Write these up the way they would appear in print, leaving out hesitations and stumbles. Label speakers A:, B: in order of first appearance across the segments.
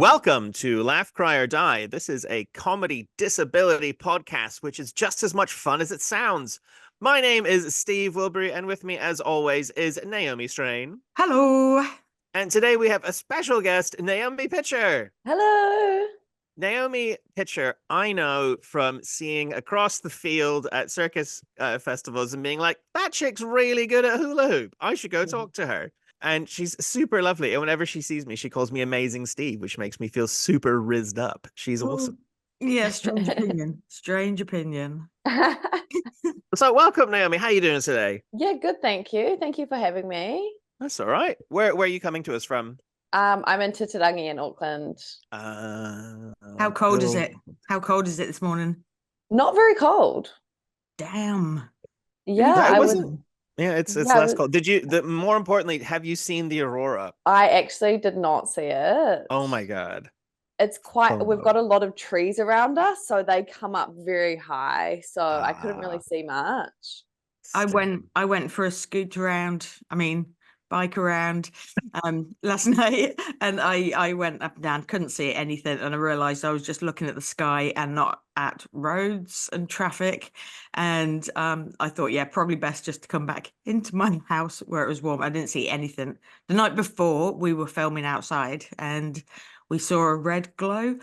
A: Welcome to Laugh, Cry, or Die. This is a comedy disability podcast, which is just as much fun as it sounds. My name is Steve Wilbury, and with me, as always, is Naomi Strain.
B: Hello.
A: And today we have a special guest, Naomi Pitcher.
C: Hello.
A: Naomi Pitcher, I know from seeing across the field at circus festivals and being like, that chick's really good at hula hoop. I should go talk to her. And she's super lovely. And whenever she sees me, she calls me Amazing Steve, which makes me feel super rizzed up. She's awesome.
B: Yeah, strange opinion. Strange opinion.
A: So welcome, Naomi. How are you doing today?
C: Yeah, good, thank you. Thank you for having me.
A: That's all right. Where are you coming to us from?
C: I'm in Titirangi in Auckland.
B: How cold is it? How cold is it this morning?
C: Not very cold.
B: Damn.
C: Yeah,
A: That
C: I
A: wasn't.
C: was.
A: Yeah, it's
C: Yeah,
A: less cold. More importantly, have you seen the aurora?
C: I actually did not see it.
A: Oh my God.
C: It's quite.
A: Oh,
C: We've
A: no.
C: got a lot of trees around us, so they come up very high. So I couldn't really see much.
B: I went for a scoot around, bike around last night, and I went up and down, couldn't see anything, and I realized I was just looking at the sky and not at roads and traffic. And I thought, yeah, probably best just to come back into my house where it was warm. I didn't see anything. The night before we were filming outside and we saw a red glow,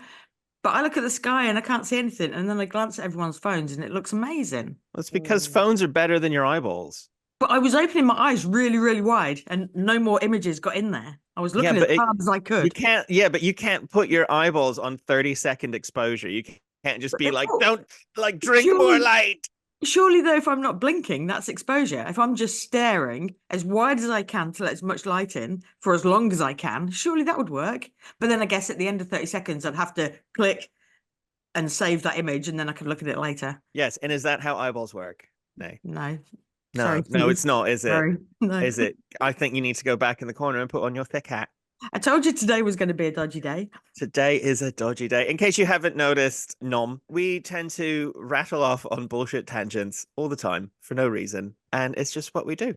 B: but I look at the sky and I can't see anything, and then I glance at everyone's phones and it looks amazing.
A: That's because phones are better than your eyeballs.
B: But I was opening my eyes really, really wide, and no more images got in there. I was looking as hard as I could.
A: But you can't put your eyeballs on 30-second exposure. You can't just be like, don't drink more light.
B: Surely, though, if I'm not blinking, that's exposure. If I'm just staring as wide as I can to let as much light in for as long as I can, surely that would work. But then I guess at the end of 30 seconds, I'd have to click and save that image, and then I could look at it later.
A: Yes, and is that how eyeballs work?
B: No.
A: No,
B: Sorry,
A: no, it's not, is it?
B: Sorry. No.
A: Is it? I think you need to go back in the corner and put on your thick hat.
B: I told you today was going to be a dodgy day.
A: Today is a dodgy day. In case you haven't noticed, we tend to rattle off on bullshit tangents all the time for no reason, and it's just what we do.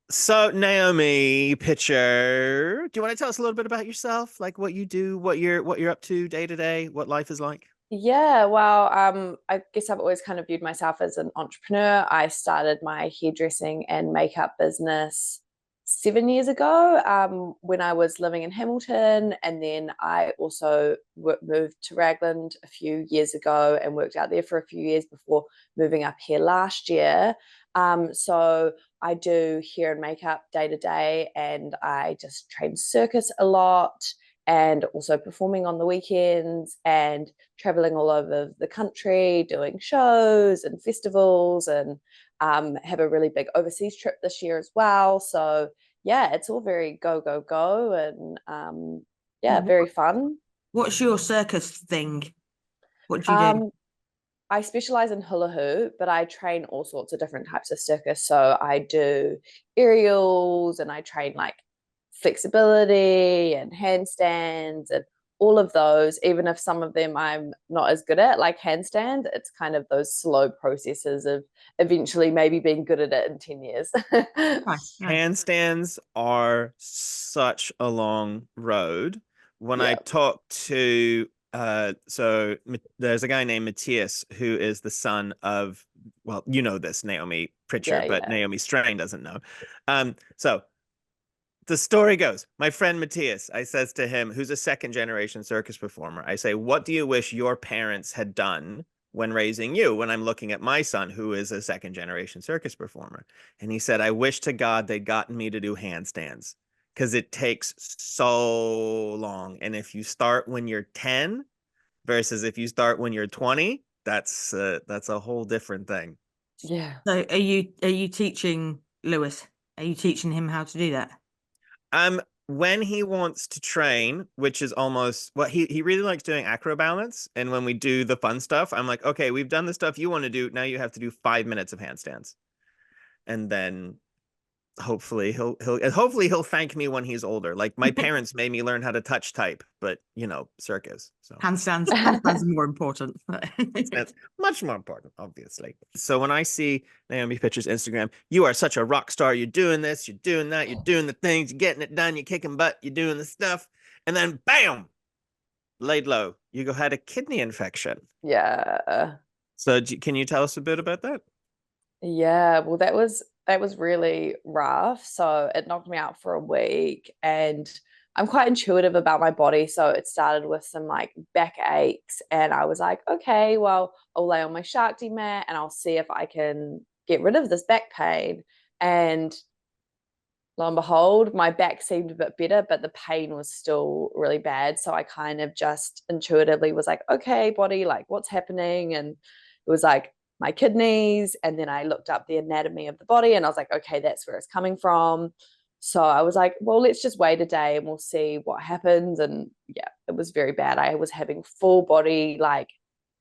A: So Naomi Pitcher, do you want to tell us a little bit about yourself, like what you do, what you're up to day to day, what life is like?
C: Yeah, well, I guess I've always kind of viewed myself as an entrepreneur. I started my hairdressing and makeup business 7 years ago, when I was living in Hamilton, and then I also moved to Raglan a few years ago and worked out there for a few years before moving up here last year. So I do hair and makeup day to day, and I just train circus a lot, and also performing on the weekends and traveling all over the country, doing shows and festivals, and have a really big overseas trip this year as well. So yeah, it's all very go, go, go, and very fun.
B: What's your circus thing? What do you do?
C: I specialize in hula hoop, but I train all sorts of different types of circus. So I do aerials, and I train like flexibility and handstands and all of those. Even if some of them I'm not as good at, like handstand, it's kind of those slow processes of eventually maybe being good at it in 10 years.
B: Nice.
A: Handstands are such a long road. When I
C: Yep.
A: talk to so there's a guy named Matthias who is the son of, well, you know this, Naomi Pitcher,
C: Yeah,
A: but
C: yeah.
A: Naomi Strain doesn't know. So the story goes, my friend Matthias, I says to him, who's a second generation circus performer, I say, what do you wish your parents had done when raising you, when I'm looking at my son, who is a second generation circus performer? And he said, I wish to God they'd gotten me to do handstands, because it takes so long. And if you start when you're 10 versus if you start when you're 20, that's a whole different thing.
C: Yeah.
B: So are you teaching Lewis? Are you teaching him how to do that?
A: When he wants to train, which is almost what he really likes doing acro balance. And when we do the fun stuff, I'm like, okay, we've done the stuff you want to do. Now you have to do 5 minutes of handstands. And then hopefully he'll thank me when he's older. Like my parents made me learn how to touch type, but circus. So
B: Handstands are more important.
A: that's much more important, obviously. So when I see Naomi Pitcher's Instagram, you are such a rock star. You're doing this, you're doing that, you're doing the things, you're getting it done, you're kicking butt, you're doing the stuff, and then bam, laid low. You had a kidney infection.
C: Yeah.
A: So can you tell us a bit about that?
C: Yeah, well, that was really rough. So it knocked me out for a week, and I'm quite intuitive about my body. So it started with some like back aches, and I was like, okay, well, I'll lay on my Shark mat and I'll see if I can get rid of this back pain. And lo and behold, my back seemed a bit better, but the pain was still really bad. So I kind of just intuitively was like, okay, body, like what's happening? And it was like my kidneys. And then I looked up the anatomy of the body and I was like, okay, that's where it's coming from. So I was like, well, let's just wait a day and we'll see what happens. And yeah, it was very bad. I was having full body like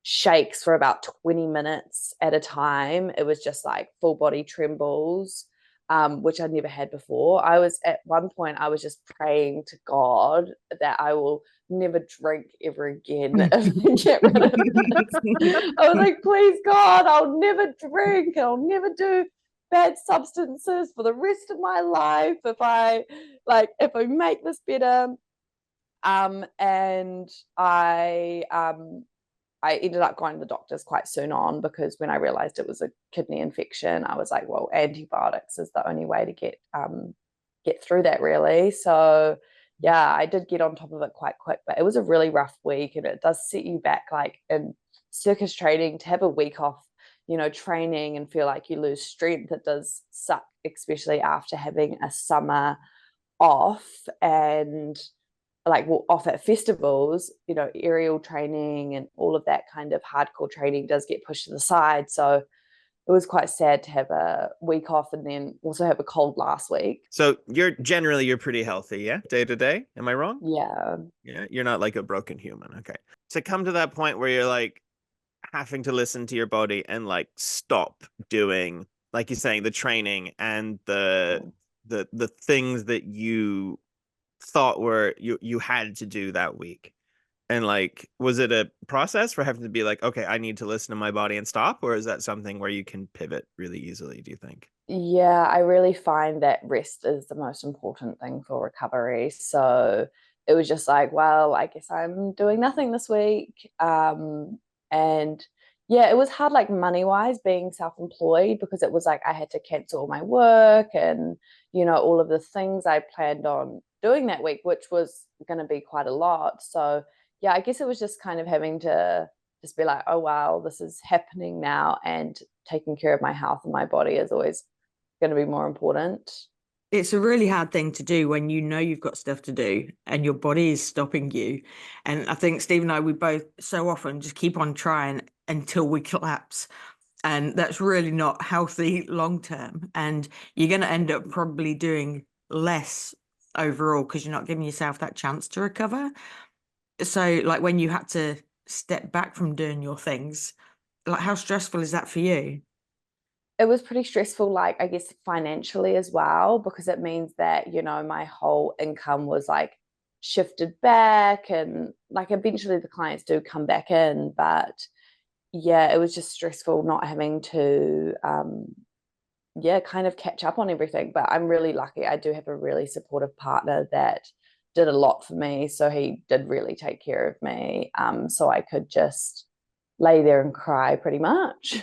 C: shakes for about 20 minutes at a time. It was just like full body trembles, which I'd never had before. I was at one point, I was just praying to God that I will never drink ever again if I get rid of this. I was like, please God, I'll never drink. I'll never do bad substances for the rest of my life if I make this better. And I ended up going to the doctors quite soon on, because when I realized it was a kidney infection, I was like, well, antibiotics is the only way to get through that, really. So yeah, I did get on top of it quite quick, but it was a really rough week, and it does set you back, like in circus training, to have a week off, training and feel like you lose strength. It does suck, especially after having a summer off and like off at festivals. Aerial training and all of that kind of hardcore training does get pushed to the side. So it was quite sad to have a week off and then also have a cold last week.
A: So you're pretty healthy, yeah, day to day. Am I wrong?
C: Yeah.
A: Yeah, you're not like a broken human. Okay. To come to that point where you're like having to listen to your body and like stop doing, like you're saying, the training and the things that you thought were you had to do that week. And like, was it a process for having to be like, okay, I need to listen to my body and stop? Or is that something where you can pivot really easily, do you think?
C: Yeah, I really find that rest is the most important thing for recovery. So it was just like, well, I guess I'm doing nothing this week. And yeah, it was hard, like money wise, being self-employed, because it was like I had to cancel all my work and, all of the things I planned on doing that week, which was going to be quite a lot. So yeah, I guess it was just kind of having to just be like, oh, wow, this is happening now. And taking care of my health and my body is always going to be more important.
B: It's a really hard thing to do when you know you've got stuff to do and your body is stopping you. And I think Steve and I, we both so often just keep on trying until we collapse. And that's really not healthy long term. And you're going to end up probably doing less overall because you're not giving yourself that chance to recover. So, like, when you had to step back from doing your things, like, how stressful is that for you?
C: It was pretty stressful, like I guess financially as well, because it means that, my whole income was like shifted back, and like eventually the clients do come back in. But yeah, it was just stressful not having to kind of catch up on everything. But I'm really lucky. I do have a really supportive partner that did a lot for me. So he did really take care of me. So I could just lay there and cry pretty much.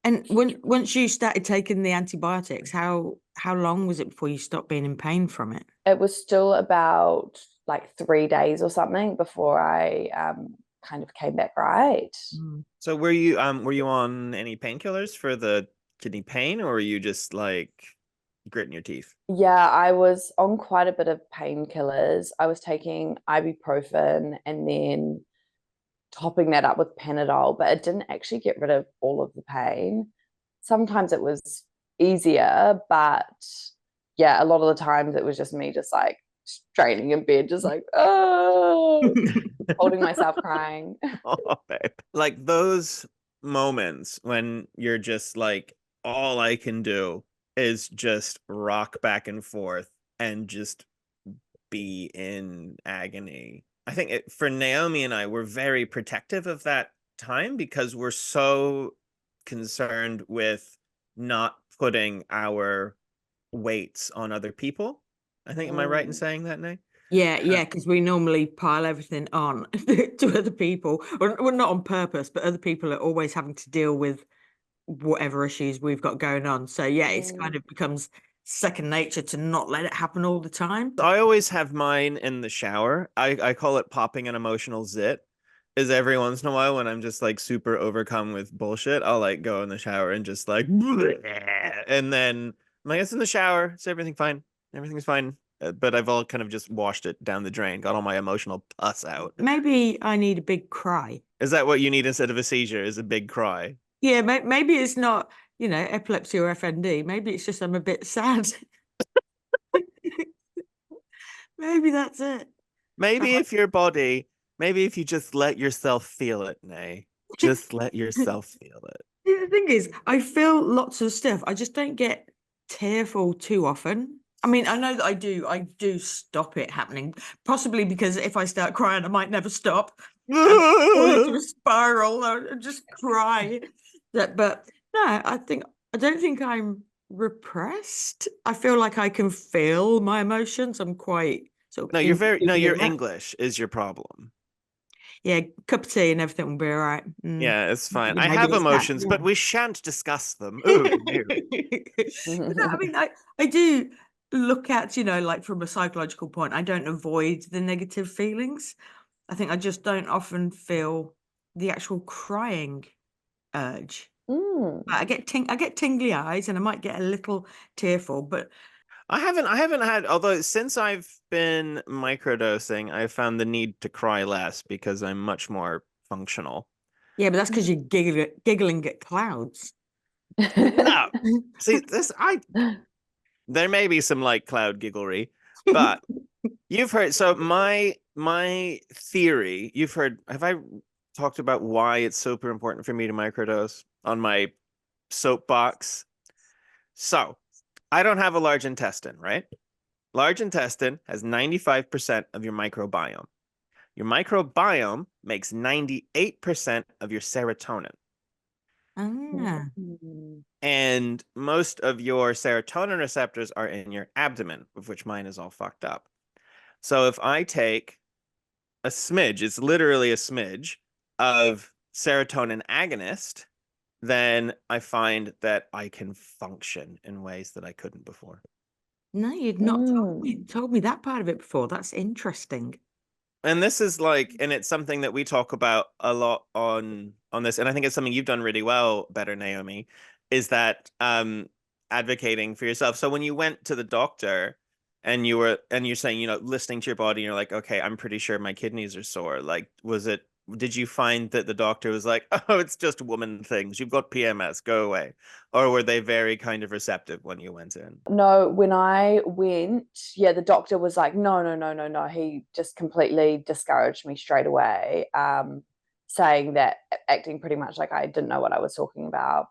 B: And once you started taking the antibiotics, how long was it before you stopped being in pain from it?
C: It was still about like 3 days or something before I kind of came back right.
A: So were you on any painkillers for the kidney pain, or were you just like gritting your teeth?
C: Yeah, I was on quite a bit of painkillers. I was taking ibuprofen and then topping that up with Panadol, but it didn't actually get rid of all of the pain. Sometimes it was easier, but yeah, a lot of the times it was just me just like straining in bed, just like, oh, holding myself crying.
A: Oh, babe. Like those moments when you're just like, all I can do is just rock back and forth and just be in agony. I think for Naomi and I, we're very protective of that time because we're so concerned with not putting our weights on other people. I think, am I right in saying that, Nay?
B: Yeah, because we normally pile everything on to other people, or well, not on purpose, but other people are always having to deal with whatever issues we've got going on. So yeah, it's kind of becomes second nature to not let it happen all the time.
A: I always have mine in the shower. I call it popping an emotional zit. Is every once in a while when I'm just like super overcome with bullshit, I'll like go in the shower and just like, and then I'm like, it's in the shower. It's everything fine. Everything's fine. But I've all kind of just washed it down the drain, got all my emotional pus out.
B: Maybe I need a big cry.
A: Is that what you need instead of a seizure? Is a big cry?
B: Yeah, maybe it's not, epilepsy or FND. Maybe it's just I'm a bit sad. Maybe that's it.
A: Maybe if you just let yourself feel it, Nay. Just let yourself feel it.
B: The thing is, I feel lots of stuff. I just don't get tearful too often. I mean, I know that I do stop it happening, possibly because if I start crying, I might never stop. Fall into a spiral or just cry. But no, I don't think I'm repressed. I feel like I can feel my emotions. I'm quite sort of
A: your English is your problem.
B: Yeah, cup of tea and everything will be all right.
A: Yeah, it's fine. I
B: Maybe
A: have
B: it's that,
A: emotions, but
B: yeah.
A: we shan't discuss them. Ooh, no.
B: But no, I mean, I do look at, like from a psychological point, I don't avoid the negative feelings. I think I just don't often feel the actual crying urge. I get tingly eyes and I might get a little tearful, but
A: I haven't had, although since I've been microdosing, I've found the need to cry less because I'm much more functional.
B: yeah, but that's because you're giggling at clouds.
A: No. See, there may be some like cloud gigglery, but you've heard, so my theory, have I talked about why it's super important for me to microdose on my soapbox? So I don't have a large intestine, right? Large intestine has 95% of your microbiome. Your microbiome makes 98% of your serotonin. And most of your serotonin receptors are in your abdomen, of which mine is all fucked up. So if I take a smidge, it's literally a smidge of serotonin agonist, then I find that I can function in ways that I couldn't before.
B: No, you'd not told me that part of it before. That's interesting.
A: And this is like, and it's something that we talk about a lot on this, and I think it's something you've done really well, better Naomi, is that advocating for yourself. So when you went to the doctor and you're saying, listening to your body, and you're like, okay, I'm pretty sure my kidneys are sore. Like, did you find that the doctor was like, oh, it's just woman things, you've got PMS, go away? Or were they very kind of receptive when you went in?
C: No, when I went, the doctor was like, no. He just completely discouraged me straight away, saying that, acting pretty much like I didn't know what I was talking about.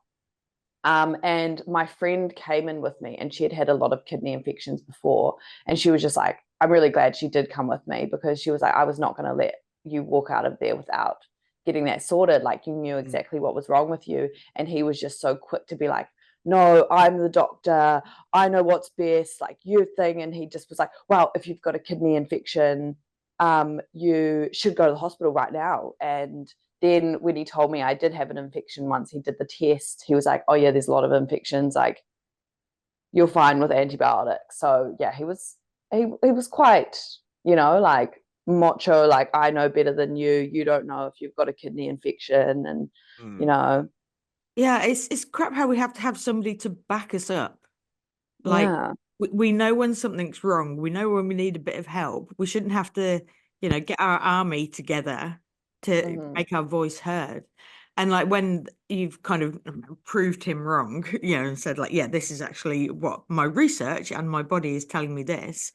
C: And my friend came in with me and she had a lot of kidney infections before. And she was just like, I'm really glad she did come with me, because she was like, I was not going to let you walk out of there without getting that sorted. Like, you knew exactly what was wrong with you. And he was just so quick to be like, no, I'm the doctor, I know what's best, like, you thing. And he just was like, well, if you've got a kidney infection, you should go to the hospital right now. And then when he told me I did have an infection once, he did the test, he was like, oh yeah, there's a lot of infections, like, you're fine with antibiotics. So yeah, he was quite, like, macho, like, I know better than you don't know if you've got a kidney infection. And
B: yeah, it's crap how we have to have somebody to back us up. Like, we know when something's wrong, we know when we need a bit of help. We shouldn't have to, get our army together to make our voice heard. And like, when you've kind of proved him wrong, and said like, yeah, this is actually what my research and my body is telling me this,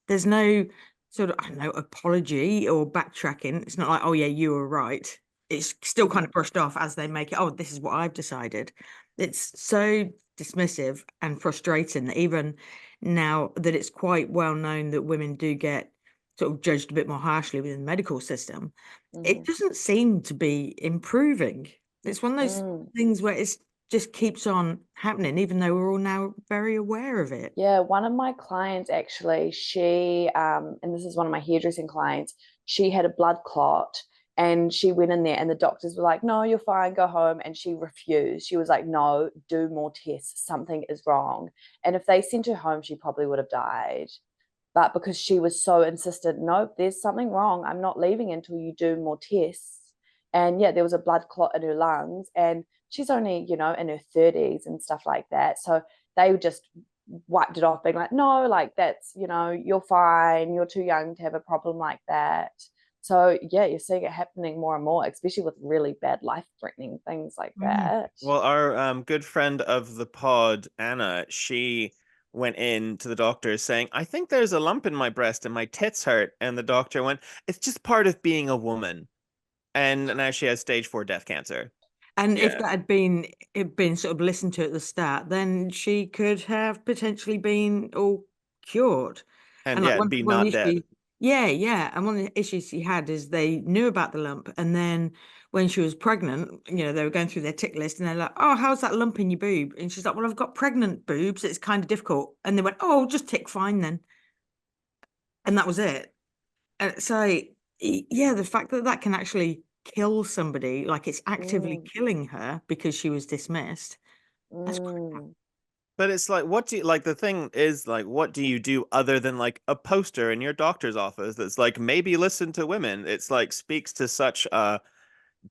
B: there's no sort of, I don't know, apology or backtracking. It's not like, oh yeah, you were right. It's still kind of brushed off as they make it, oh, this is what I've decided. It's so dismissive and frustrating that even now that it's quite well known that women do get sort of judged a bit more harshly within the medical system, it doesn't seem to be improving. It's one of those things where it's just keeps on happening, even though we're all now very aware of it.
C: Yeah, one of my clients actually, she, and this is one of my hairdressing clients, she had a blood clot and she went in there and the doctors were like, no, you're fine, go home. And she refused. She was like, no, do more tests. Something is wrong. And if they sent her home, she probably would have died. But because she was so insistent, nope, there's something wrong. I'm not leaving until you do more tests. And yeah, there was a blood clot in her lungs. And she's only, in her 30s and stuff like that. So they just wiped it off, being like, no, like that's, you're fine. You're too young to have a problem like that. So yeah, you're seeing it happening more and more, especially with really bad life-threatening things like that.
A: Well, our good friend of the pod, Anna, she went in to the doctor saying, I think there's a lump in my breast and my tits hurt. And the doctor went, it's just part of being a woman. And now she has stage 4 death cancer.
B: And if that had been sort of listened to at the start, then she could have potentially been all cured.
A: And
B: like
A: be not dead.
B: Yeah. And one of the issues she had is they knew about the lump, and then when she was pregnant, they were going through their tick list, and they're like, "Oh, how's that lump in your boob?" And she's like, "Well, I've got pregnant boobs. It's kind of difficult." And they went, "Oh, just tick fine then." And that was it. So yeah, the fact that that can actually kill somebody, like it's actively killing her because she was dismissed. That's crap.
A: But it's like, what do you like? The thing is, like, what do you do other than like a poster in your doctor's office that's like, maybe listen to women? It's like speaks to such a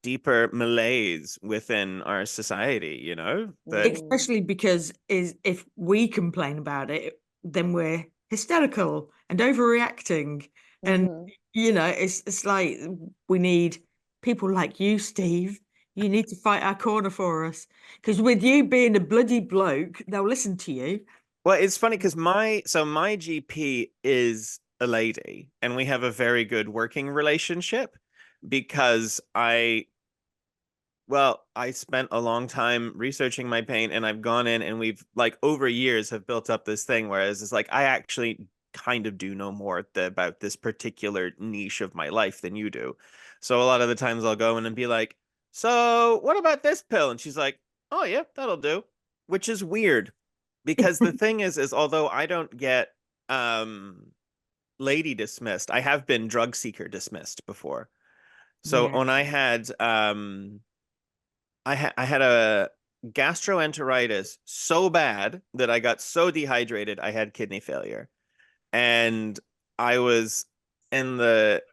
A: deeper malaise within our society, that
B: Especially because if we complain about it, then we're hysterical and overreacting. And it's like we need people like you, Steve. You need to fight our corner for us. Because with you being a bloody bloke, they'll listen to you.
A: Well, it's funny because my GP is a lady and we have a very good working relationship because I spent a long time researching my pain and I've gone in and we've like over years have built up this thing, whereas it's like I actually kind of do know more about this particular niche of my life than you do. So a lot of the times I'll go in and be like, so what about this pill? And she's like, oh yeah, that'll do, which is weird because the thing is although I don't get lady dismissed, I have been drug seeker dismissed before. So when I had I had a gastroenteritis so bad that I got so dehydrated I had kidney failure. And I was in the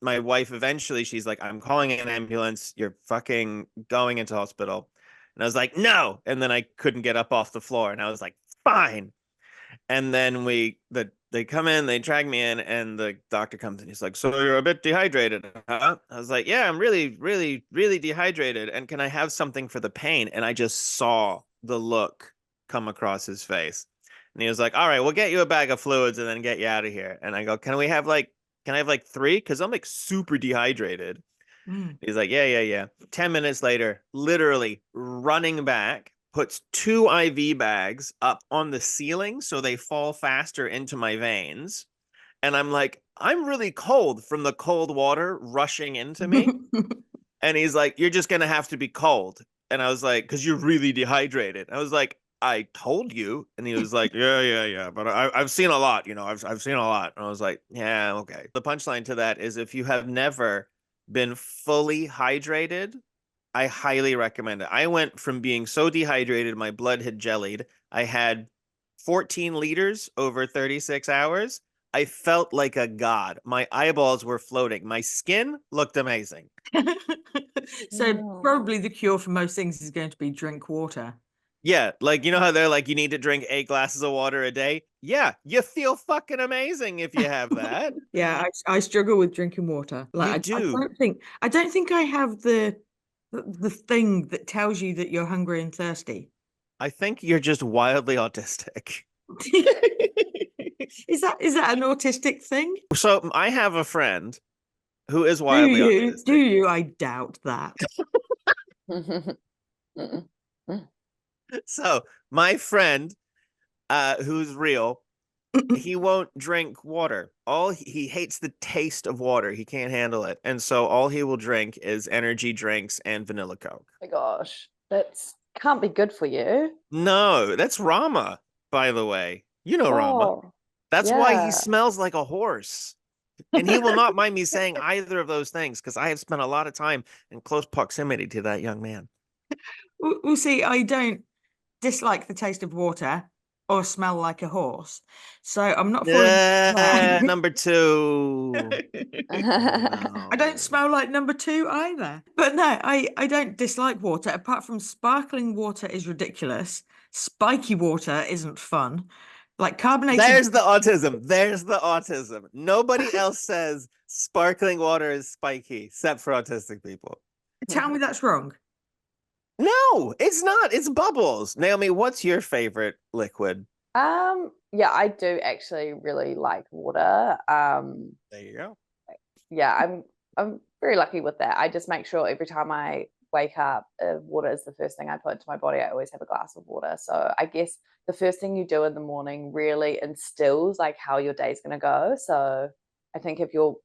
A: my wife eventually, she's like, I'm calling an ambulance, you're fucking going into hospital. And I was like, no. And then I couldn't get up off the floor and I was like, fine. And then they come in, they drag me in, and the doctor comes in. He's like, so you're a bit dehydrated, huh? I was like, yeah, I'm really, really, really dehydrated. And can I have something for the pain? And I just saw the look come across his face. And he was like, all right, we'll get you a bag of fluids and then get you out of here. And I go, can I have like 3? Because I'm like super dehydrated. He's like, yeah. 10 minutes later, literally running back, puts 2 IV bags up on the ceiling so they fall faster into my veins. And I'm like, I'm really cold from the cold water rushing into me. And he's like, you're just going to have to be cold. And I was like, because you're really dehydrated. I was like, I told you. And he was like, yeah. But I've seen a lot, I've seen a lot. And I was like, yeah, okay. The punchline to that is if you have never been fully hydrated, I highly recommend it. I went from being so dehydrated, my blood had jellied. I had 14 liters over 36 hours. I felt like a god. My eyeballs were floating. My skin looked amazing.
B: So probably the cure for most things is going to be drink water.
A: Yeah, like how they're like, you need to drink 8 glasses of water a day. Yeah, you feel fucking amazing if you have that.
B: Yeah, I struggle with drinking water. Like
A: you do.
B: I don't think I have the thing that tells you that you're hungry and thirsty.
A: I think you're just wildly autistic.
B: Is that an autistic thing?
A: So I have a friend who is wildly autistic.
B: Do you? I doubt that.
C: Mm.
A: So my friend, who's real, he won't drink water. He hates the taste of water. He can't handle it. And so all he will drink is energy drinks and vanilla Coke.
C: My gosh, that's can't be good for you.
A: No, that's Rama, by the way. You know Rama.
C: Oh,
A: That's why he
C: yeah.
A: smells like a horse. And he will not mind me saying either of those things because I have spent a lot of time in close proximity to that young man.
B: Well, see, I don't dislike the taste of water or smell like a horse. So I'm not falling.
A: Number two.
B: I don't
A: No.
B: smell like number two either. But no, I don't dislike water. Apart from sparkling water is ridiculous. Spiky water isn't fun. Like carbonated.
A: There's the autism. There's the autism. Nobody else says sparkling water is spiky except for autistic people.
B: Tell me that's wrong.
A: No, it's not. It's bubbles. Naomi, what's your favorite liquid?
C: Yeah, I do actually really like water.
A: There you go.
C: Yeah, I'm very lucky with that. I just make sure every time I wake up, water is the first thing I put into my body. I always have a glass of water. So I guess the first thing you do in the morning really instills like how your day's going to go. So I think if you'll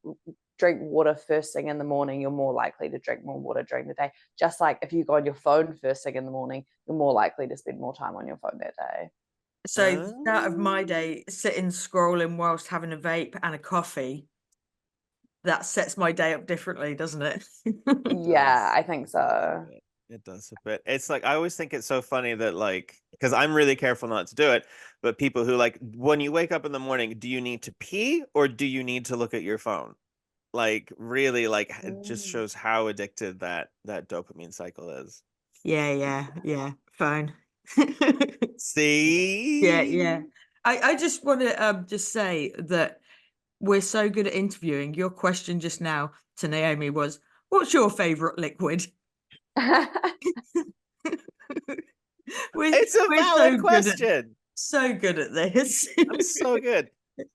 C: drink water first thing in the morning, you're more likely to drink more water during the day. Just like if you go on your phone first thing in the morning, you're more likely to spend more time on your phone that day.
B: So the start of my day, sitting scrolling whilst having a vape and a coffee, that sets my day up differently, doesn't it?
C: Yeah, I think so.
A: It does a bit. It's like I always think it's so funny that like because I'm really careful not to do it, but people who like when you wake up in the morning, do you need to pee or do you need to look at your phone? Like really like it just shows how addicted that dopamine cycle is.
B: Yeah. Phone.
A: See?
B: Yeah. I just want to just say that we're so good at interviewing. Your question just now to Naomi was, "What's your favorite liquid?"
A: It's a
B: we're
A: valid
B: so
A: question.
B: so good at this.
A: I'm so good.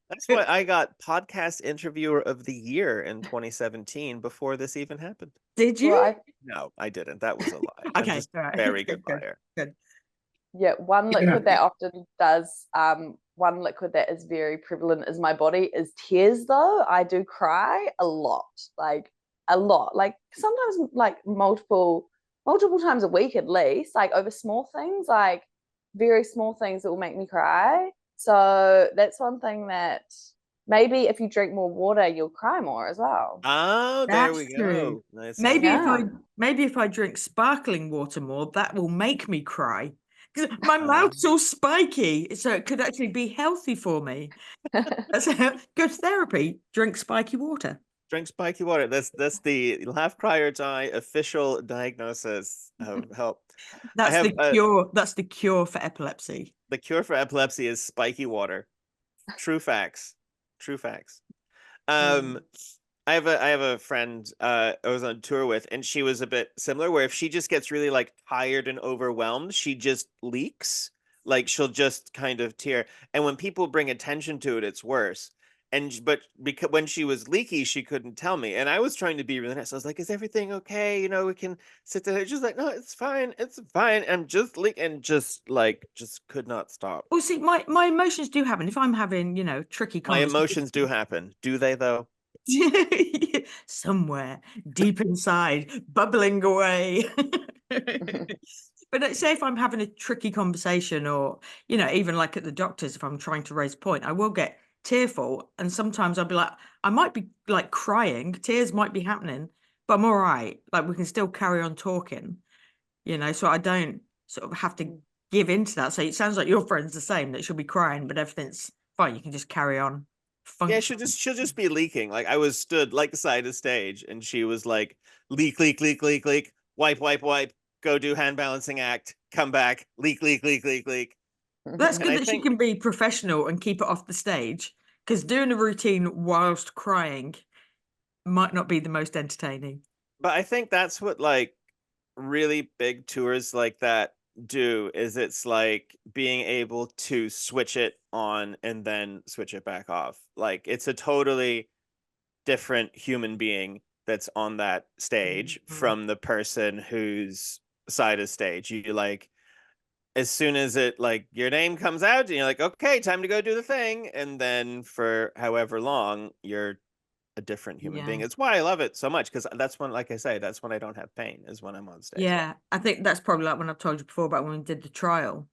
A: That's why I got podcast interviewer of the year in 2017 before this even happened.
B: Did you?
C: Well,
A: No, I didn't. That was a lie. I'm
B: Okay,
A: just
B: all right.
A: very good liar.
B: Good.
C: yeah, one liquid that often does, one liquid that is very prevalent in my body is tears, though. I do cry a lot, like sometimes like multiple times a week at least, like over small things, like very small things that will make me cry. So that's one thing that maybe if you drink more water, you'll cry more as well.
A: Oh, there
B: That's
A: we
B: true.
A: go. Nice
B: Maybe
A: idea.
B: if I drink sparkling water more, that will make me cry. Because my
A: Uh,
B: mouth's all spiky, so it could actually be healthy for me. That's good therapy. Drink spiky water.
A: drink spiky water. That's the laugh, cry, or die official diagnosis of help. I
B: That's
A: have
B: the cure. That's the cure for epilepsy.
A: the cure for epilepsy is spiky water. True facts. True facts. Um, I have a friend I was on tour with, and she was a bit similar, where if she just gets really like tired and overwhelmed, she just leaks. Like she'll just kind of tear. And when people bring attention to it, it's worse. But because when she was leaky, she couldn't tell me. And I was trying to be really nice. I was like, "Is everything okay? You know, we can sit there." She's like, "No, it's fine. It's fine." And just leak and just could not stop.
B: Well, see, my emotions do happen if I'm having, tricky
A: My
B: conversations.
A: emotions do happen. Do they though?
B: Somewhere deep inside, bubbling away. But say if I'm having a tricky conversation or, even like at the doctor's, if I'm trying to raise a point, I will get tearful. And sometimes I'll be like, I might be like crying, tears might be happening, but I'm all right. Like we can still carry on talking, so I don't sort of have to give into that. So it sounds like your friend's the same, that she'll be crying, but everything's fine. You can just carry on.
A: Yeah,
B: Function.
A: she'll just be leaking. Like I was stood like the side of stage and she was like leak, leak, leak, leak, leak, wipe, wipe, wipe, go do hand balancing act, come back, leak, leak, leak, leak, leak.
B: That's
A: And
B: good
A: I
B: that she
A: think
B: can be professional and keep it off the stage, because doing a routine whilst crying might not be the most entertaining.
A: but I think that's what like really big tours like that do is it's like being able to switch it on and then switch it back off. Like it's a totally different human being that's on that stage from the person who's side of stage. You like as soon as it like your name comes out and you're like, okay, time to go do the thing, and then for however long you're a different human being.
B: Yeah.
A: It's why I love it so much, because that's when, like I say, that's when I don't have pain, is when I'm on stage.
B: Yeah, I think that's probably like when I've told you before about when we did the trial.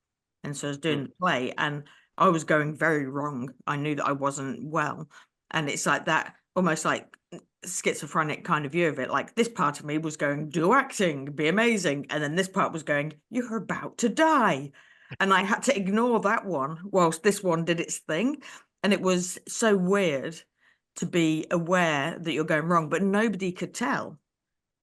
B: And so I was doing the play and I was going very wrong. I knew that I wasn't well. And it's like that, almost like schizophrenic kind of view of it. Like this part of me was going, do acting, be amazing. And then this part was going, you're about to die. And I had to ignore that one whilst this one did its thing. And it was so weird to be aware that you're going wrong, but nobody could tell.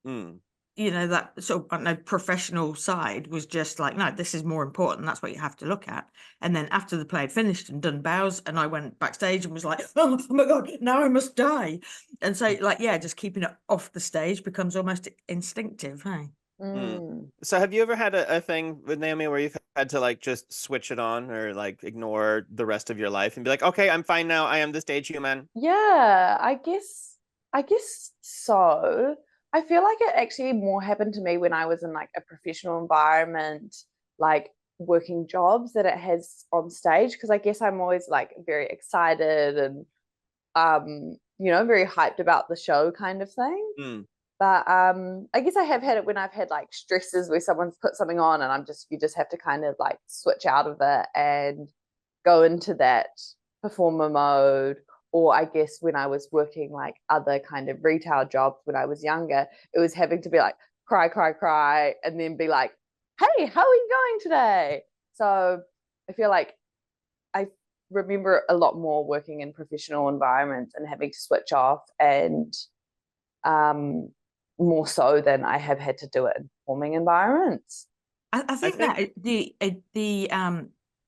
A: Mm.
B: You know, that sort of, I don't know, professional side was just like, no, this is more important. That's what you have to look at. And then after the play had finished and done bows, and I went backstage and was like, oh my God, now I must die. And so, like, yeah, just keeping it off the stage becomes almost instinctive, hey?
A: So have you ever had a thing with Naomi where you've had to like just switch it on or like ignore the rest of your life and be like, okay, I'm fine now. I am the stage human.
C: Yeah, I guess so. I feel like it actually more happened to me when I was in like a professional environment, like working jobs, that it has on stage, because I guess I'm always like very excited and very hyped about the show kind of thing.
A: Mm.
C: But I guess I have had it when I've had like stresses where someone's put something on and you just have to kind of like switch out of it and go into that performer mode. Or I guess when I was working like other kind of retail jobs when I was younger, it was having to be like cry, cry, cry, and then be like, hey, how are you going today? So I feel like I remember a lot more working in professional environments and having to switch off, and more so than I have had to do it in performing environments.
B: I think that the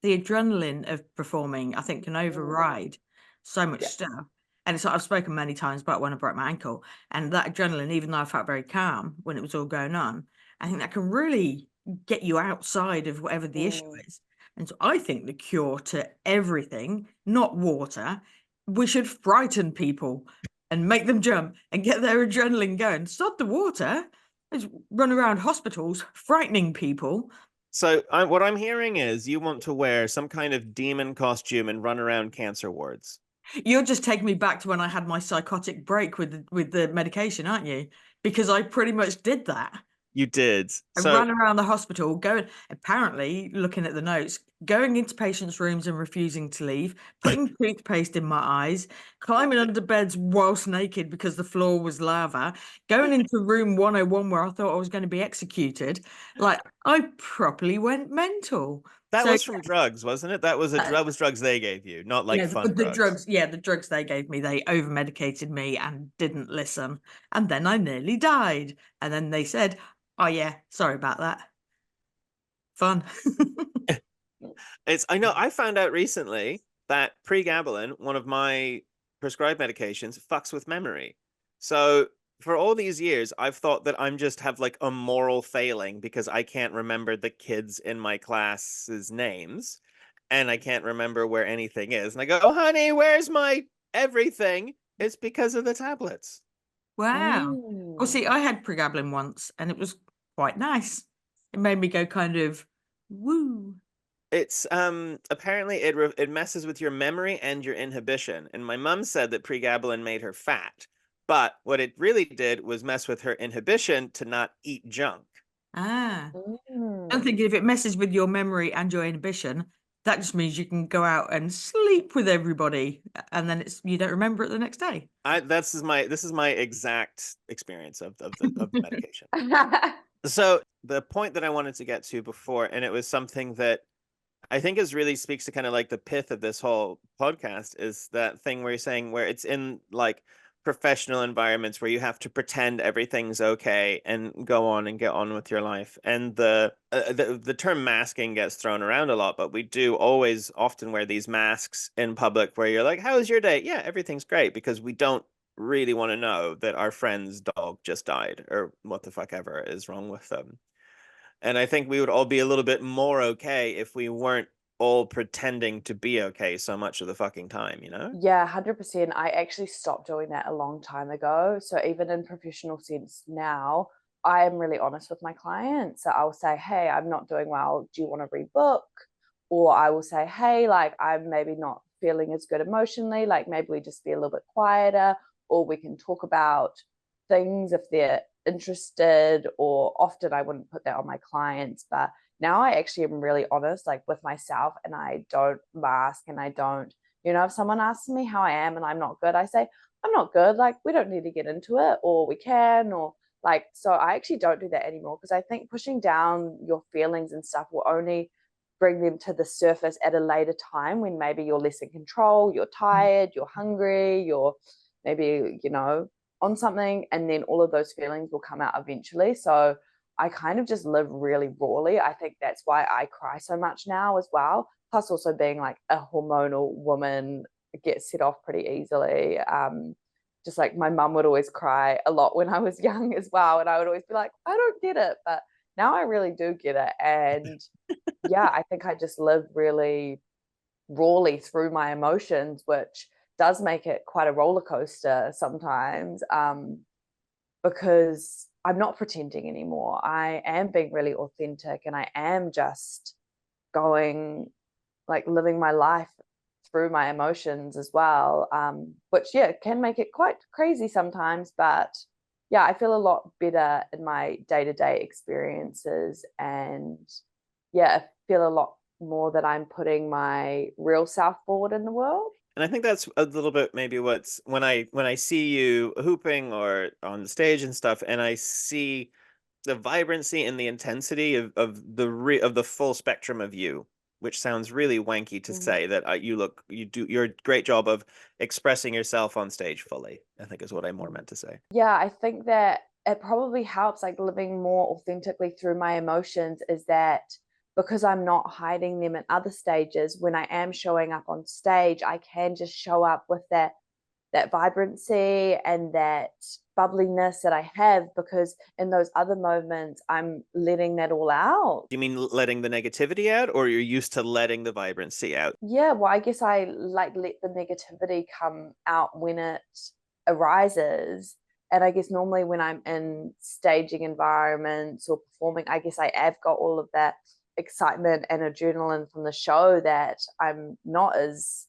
B: adrenaline of performing, I think, can override so much stuff. And so I've spoken many times about when I broke my ankle, and that adrenaline, even though I felt very calm when it was all going on, I think that can really get you outside of whatever the issue is. And so I think the cure to everything, not water, we should frighten people and make them jump and get their adrenaline going. Stop the water. Just run around hospitals frightening people.
A: So what I'm hearing is you want to wear some kind of demon costume and run around cancer wards.
B: You're just taking me back to when I had my psychotic break with the medication, aren't you? Because I pretty much did that.
A: You did.
B: I
A: So
B: ran around the hospital, apparently, looking at the notes, going into patients' rooms and refusing to leave, putting toothpaste in my eyes, climbing under beds whilst naked because the floor was lava, going into room 101 where I thought I was going to be executed. Like, I properly went mental.
A: that
B: So,
A: was from drugs, wasn't it? That was drugs they gave you, not like
B: yeah,
A: fun
B: the
A: drugs.
B: drugs, yeah, the drugs they gave me, they over medicated me and didn't listen. And then I nearly died. And then they said, oh, yeah, sorry about that. Fun.
A: I know I found out recently that pregabalin, one of my prescribed medications, fucks with memory. So for all these years, I've thought that I'm just have like a moral failing because I can't remember the kids in my class's names and I can't remember where anything is. And I go, oh, honey, where's my everything? It's because of the tablets.
B: Wow. Well, see, I had pregabalin once and it was quite nice. It made me go kind of woo.
A: It's apparently it messes with your memory and your inhibition. And my mom said that pregabalin made her fat, but what it really did was mess with her inhibition to not eat junk.
B: Ah. I'm thinking if it messes with your memory and your inhibition, that just means you can go out and sleep with everybody and then you don't remember it the next day.
A: This is my exact experience of the medication. So the point that I wanted to get to before, and it was something that I think is really speaks to kind of like the pith of this whole podcast, is that thing where you're saying where it's in like professional environments where you have to pretend everything's okay and go on and get on with your life. And the term masking gets thrown around a lot, but we do always often wear these masks in public where you're like, how was your day? Yeah, everything's great, because we don't really want to know that our friend's dog just died or what the fuck ever is wrong with them. And I think we would all be a little bit more okay if we weren't all pretending to be okay so much of the fucking time, you know?
C: Yeah, 100%. I actually stopped doing that a long time ago. So even in professional sense now, I am really honest with my clients. So I'll say, hey, I'm not doing well. Do you want to rebook? Or I will say, hey, like I'm maybe not feeling as good emotionally. Like maybe we just be a little bit quieter, or we can talk about things if they're interested. Or often I wouldn't put that on my clients, but now I actually am really honest, like with myself, and I don't mask, and I don't, if someone asks me how I am and I'm not good, I say, I'm not good. Like we don't need to get into it, or we can, or like, so I actually don't do that anymore, because I think pushing down your feelings and stuff will only bring them to the surface at a later time, when maybe you're less in control, you're tired, you're hungry, you're maybe, on something, and then all of those feelings will come out eventually. So I kind of just live really rawly. I think that's why I cry so much now as well. Plus also being like a hormonal woman, gets set off pretty easily. Just like my mum would always cry a lot when I was young as well. And I would always be like, I don't get it. But now I really do get it. And yeah, I think I just live really rawly through my emotions, which does make it quite a roller coaster sometimes, because I'm not pretending anymore. I am being really authentic, and I am just going, like living my life through my emotions as well, which yeah can make it quite crazy sometimes, but yeah, I feel a lot better in my day-to-day experiences, and yeah, I feel a lot more that I'm putting my real self forward in the world.
A: And I think that's a little bit maybe what's when I see you hooping or on the stage and stuff, and I see the vibrancy and the intensity of the full spectrum of you, which sounds really wanky to
C: Mhm.
A: say that you're a great job of expressing yourself on stage fully, I think is what I more meant to say.
C: Yeah, I think that it probably helps, like living more authentically through my emotions, is that because I'm not hiding them in other stages, when I am showing up on stage, I can just show up with that vibrancy and that bubbliness that I have, because in those other moments I'm letting that all out.
A: Do you mean letting the negativity out, or you're used to letting the vibrancy out?
C: Yeah, well, I guess I like let the negativity come out when it arises. And I guess normally when I'm in staging environments or performing, I guess I have got all of that excitement and adrenaline from the show, that I'm not as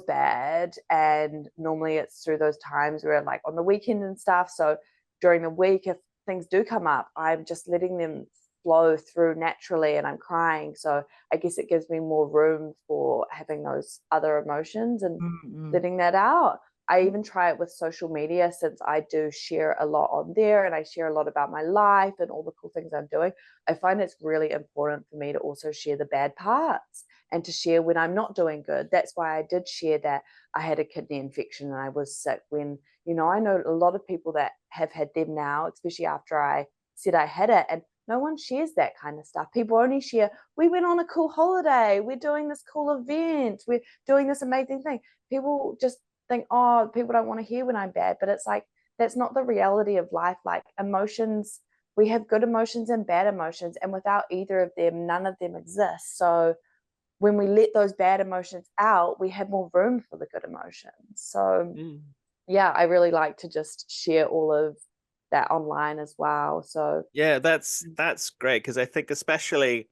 C: bad. And normally it's through those times where like on the weekend and stuff. So during the week, if things do come up, I'm just letting them flow through naturally, and I'm crying. So I guess it gives me more room for having those other emotions and
B: Mm-mm.
C: letting that out. I even try it with social media, since I do share a lot on there, and I share a lot about my life and all the cool things I'm doing. I find it's really important for me to also share the bad parts, and to share when I'm not doing good. That's why I did share that I had a kidney infection and I was sick, when, I know a lot of people that have had them now, especially after I said I had it, and no one shares that kind of stuff. People only share, we went on a cool holiday, we're doing this cool event, we're doing this amazing thing. People just think, oh, people don't want to hear when I'm bad, but it's like, that's not the reality of life. Like emotions, we have good emotions and bad emotions, and without either of them, none of them exist. So when we let those bad emotions out, we have more room for the good emotions. So
A: Mm.
C: yeah, I really like to just share all of that online as well. So
A: Yeah, that's great, because I think especially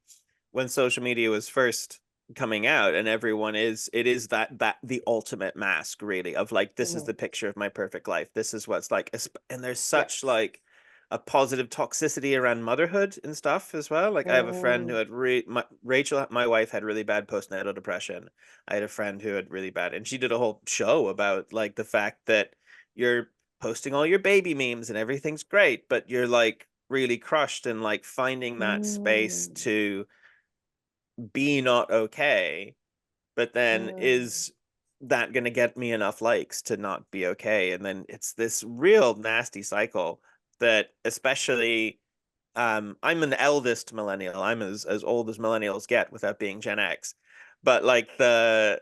A: when social media was first coming out, and it is that the ultimate mask, really, of like, this is
C: mhm,
A: the picture of my perfect life, this is what's like, and there's such
C: yes.
A: like a positive toxicity around motherhood and stuff as well. Like I have a friend who
C: Mm,
A: had Rachel, my wife, had really bad postnatal depression. I had a friend who had really bad, and she did a whole show about like the fact that you're posting all your baby memes and everything's great, but you're like really crushed, and like finding that space
C: mm,
A: to be not okay, but then
C: mm,
A: is that going to get me enough likes to not be okay? And then it's this real nasty cycle that, especially, I'm an eldest millennial. I'm as old as millennials get without being Gen X. But like the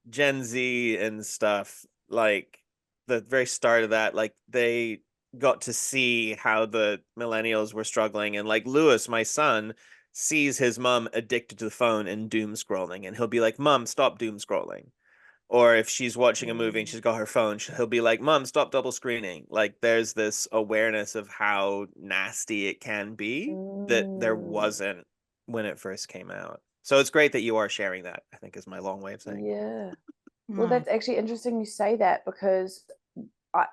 A: Gen Z and stuff, like the very start of that, like they got to see how the millennials were struggling. And like Lewis, my son, sees his mom addicted to the phone and doom scrolling, and he'll be like, Mom, stop doom scrolling. Or if she's watching a movie and she's got her phone, he'll be like, Mom, stop double screening. Like there's this awareness of how nasty it can be that there
C: Mm,
A: wasn't when it first came out. So it's great that you are sharing that, I think is my long way of saying.
C: yeah. Well,
B: Nice.
C: that's actually interesting you say that because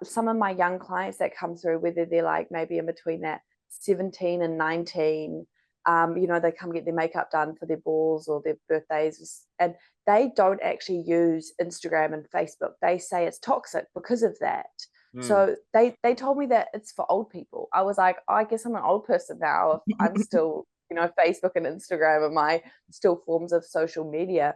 C: some of my young clients that come through, whether they're like maybe in between that 17 and 19, they come get their makeup done for their balls or their birthdays, and they don't actually use Instagram and Facebook. They say it's toxic because of that.
A: Hmm.
C: So they told me that it's for old people. I was like, oh, I guess I'm an old person now if I'm still, Facebook and Instagram are my still forms of social media.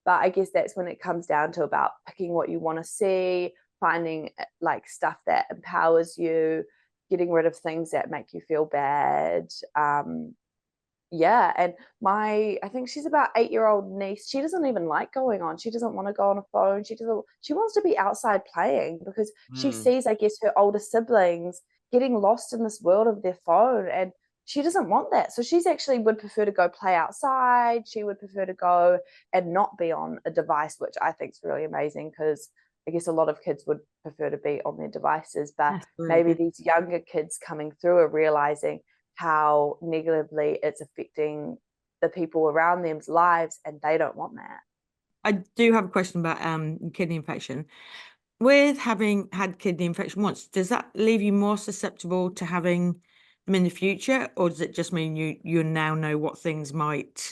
C: But I guess that's when it comes down to about picking what you want to see, finding like stuff that empowers you, getting rid of things that make you feel bad. Yeah, and I think she's about 8-year-old niece. She doesn't even like going on. She doesn't want to go on a phone. She wants to be outside playing because she
A: Hmm.
C: sees, I guess, her older siblings getting lost in this world of their phone, and she doesn't want that. So she's actually would prefer to go play outside. She would prefer to go and not be on a device, which I think is really amazing because I guess a lot of kids would prefer to be on their devices, but
B: That's really
C: maybe
B: good.
C: these younger kids coming through are realizing how negatively it's affecting the people around them's lives, and they don't want that.
B: I do have a question about kidney infection. With having had kidney infection once, does that leave you more susceptible to having them in the future, or does it just mean you now know what things might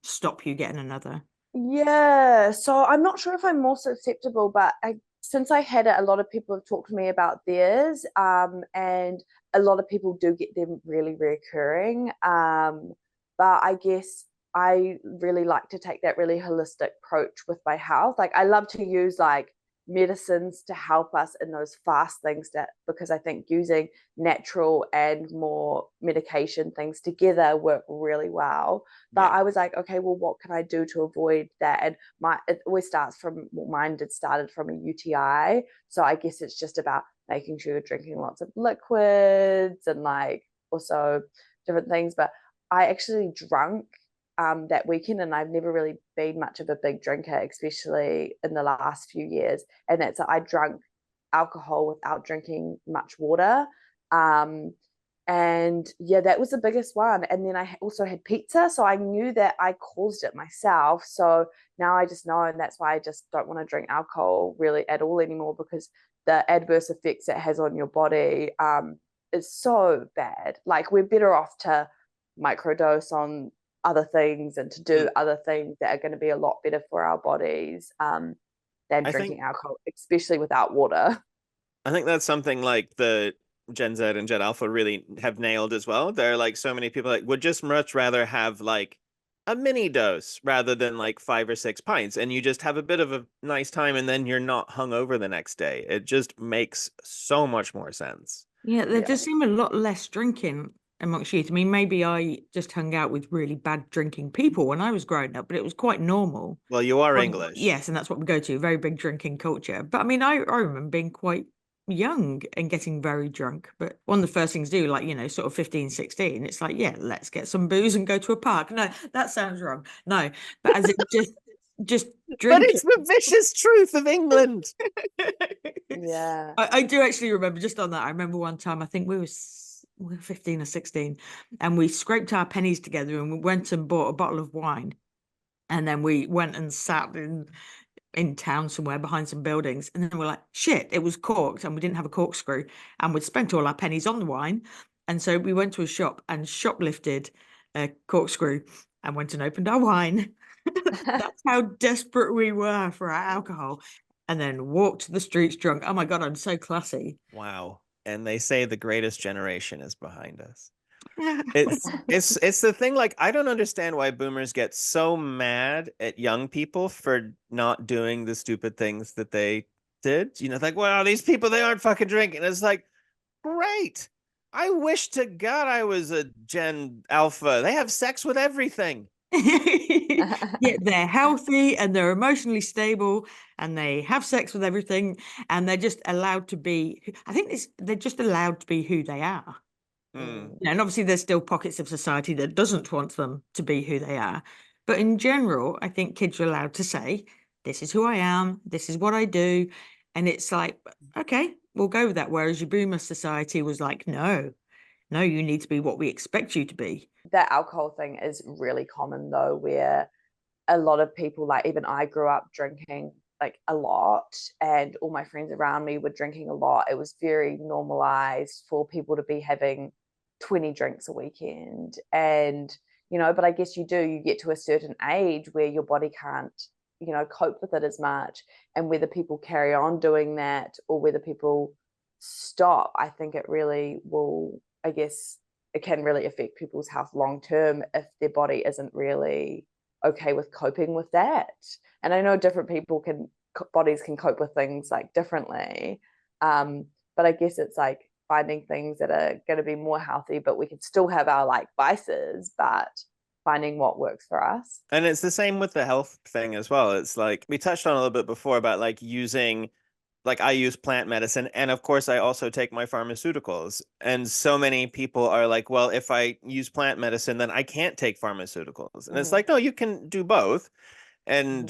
B: stop you getting another?
C: Yeah, so I'm not sure if I'm more susceptible, but since I had it, a lot of people have talked to me about theirs, and a lot of people do get them really reoccurring. But I guess I really like to take that really holistic approach with my health. Like I love to use like medicines to help us in those fast things because I think using natural and more medication things together work really well. But
A: Yeah.
C: I was like, okay, well, what can I do to avoid that? And it always starts from, well, mine did started from a UTI. So I guess it's just about making sure you're drinking lots of liquids and like also different things. But I actually drunk that weekend, and I've never really been much of a big drinker, especially in the last few years. And I drank alcohol without drinking much water. And yeah, that was the biggest one. And then I also had pizza, so I knew that I caused it myself. So now I just know, and that's why I just don't want to drink alcohol really at all anymore, because the adverse effects it has on your body is so bad. Like we're better off to microdose on other things and to do other things that are going to be a lot better for our bodies than
A: I think
C: drinking alcohol, especially without water.
A: I think that's something like the Gen Z and Gen Alpha really have nailed as well. There are like so many people like would just much rather have like a mini dose rather than like 5 or 6 pints, and you just have a bit of a nice time and then you're not hungover the next day. It just makes so much more sense.
B: Yeah, there
C: Yeah.
B: does seem a lot less drinking amongst youth. I mean, maybe I just hung out with really bad drinking people when I was growing up, but it was quite normal.
A: Well, you are
B: Well,
A: English.
B: yes, and that's what we go to, very big drinking culture. But I mean, I remember being quite young and getting very drunk. But one of the first things to do, like, sort of 15, 16, it's like, yeah, let's get some booze and go to a park. No, that sounds wrong. No, but as it just
A: But
B: drinking.
A: it's the vicious truth of England.
C: Yeah.
B: I do actually remember just on that. I remember one time, I think we were 15 or 16, and we scraped our pennies together and we went and bought a bottle of wine. And then we went and sat in town somewhere behind some buildings. And then we're like, shit, it was corked and we didn't have a corkscrew. And we'd spent all our pennies on the wine. And so we went to a shop and shoplifted a corkscrew and went and opened our wine. That's how desperate we were for our alcohol. And then walked the streets drunk. Oh my God, I'm so classy.
A: Wow. And they say the greatest generation is behind us. It's the thing, like I don't understand why boomers get so mad at young people for not doing the stupid things that they did. Like, well, these people, they aren't fucking drinking. It's like, great. I wish to God I was a Gen Alpha. They have sex with everything.
B: Yeah, they're healthy and they're emotionally stable and they have sex with everything and they're just allowed to be, I think they're just allowed to be who they are.
A: Hmm.
B: And obviously there's still pockets of society that doesn't want them to be who they are. But in general, I think kids are allowed to say this is who I am, this is what I do. And it's like, okay, we'll go with that. Whereas your boomer society was like, no, you need to be what we expect you to be.
C: That alcohol thing is really common though, where a lot of people, like even I grew up drinking like a lot, and all my friends around me were drinking a lot. It was very normalized for people to be having 20 drinks a weekend. And, but I guess you get to a certain age where your body can't, cope with it as much. And whether people carry on doing that or whether people stop, I think it really will, I guess it can really affect people's health long term if their body isn't really okay with coping with that. And I know different people bodies can cope with things like differently, but I guess it's like finding things that are going to be more healthy, but we can still have our like vices, but finding what works for us.
A: And it's the same with the health thing as well. It's like we touched on a little bit before about like using, like I use plant medicine, and of course I also take my pharmaceuticals. And so many people are like, well, if I use plant medicine, then I can't take pharmaceuticals. And it's like, no, you can do both. And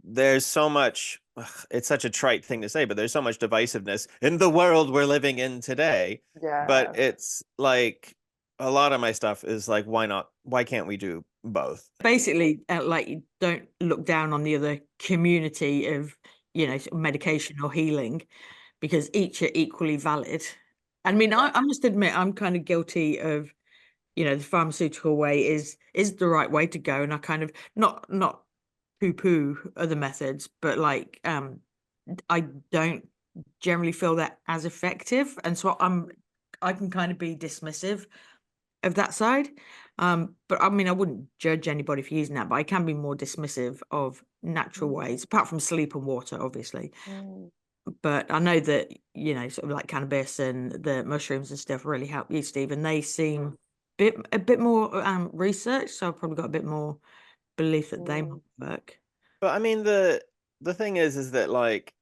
A: there's so much, it's such a trite thing to say, but there's so much divisiveness in the world we're living in today.
C: Yeah.
A: But it's like a lot of my stuff is like, why can't we do both?
B: Basically, like you don't look down on the other community of, medication or healing, because each are equally valid. I mean, I must admit, I'm kind of guilty of, the pharmaceutical way is the right way to go. And I kind of not poo-poo other methods, but like I don't generally feel that as effective. And so I can kind of be dismissive of that side. But I mean, I wouldn't judge anybody for using that, but I can be more dismissive of natural ways, apart from sleep and water, obviously. But I know that, sort of like cannabis and the mushrooms and stuff really help you, Steve. And they seem a bit more research, so I've probably got a bit more belief that they might work.
A: But I mean, the thing is that like,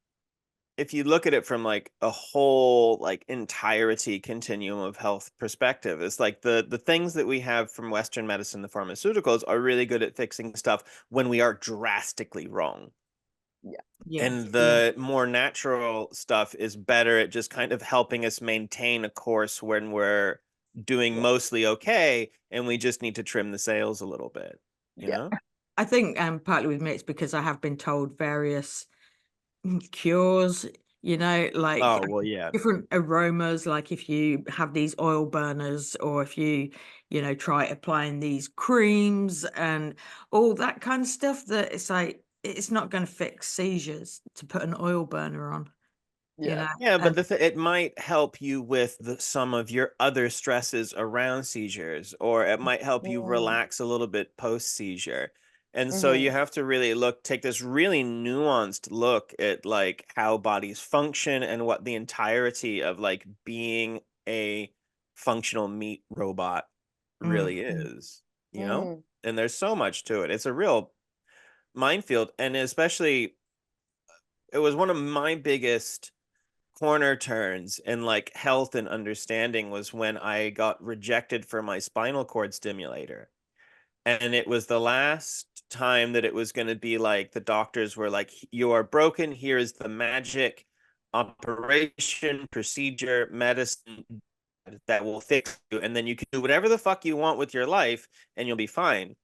A: if you look at it from like a whole like entirety continuum of health perspective, it's like the things that we have from Western medicine, the pharmaceuticals, are really good at fixing stuff when we are drastically wrong.
C: Yeah.
A: And the more natural stuff is better at just kind of helping us maintain a course when we're doing mostly okay, and we just need to trim the sails a little bit, you know?
B: I think partly with me it's because I have been told various cures, like
A: Oh, well, yeah.
B: different aromas, like if you have these oil burners, or if you try applying these creams and all that kind of stuff, that it's like it's not going to fix seizures to put an oil burner on.
A: Yeah, but it might help you with some of your other stresses around seizures, or it might help you relax a little bit post seizure. And so you have to really take this really nuanced look at like how bodies function and what the entirety of like being a functional meat robot really is, And there's so much to it. It's a real minefield. And especially, it was one of my biggest corner turns in like health and understanding was when I got rejected for my spinal cord stimulator. And it was the last time that it was going to be like the doctors were like, you are broken. Here is the magic operation, procedure, medicine that will fix you. And then you can do whatever the fuck you want with your life and you'll be fine.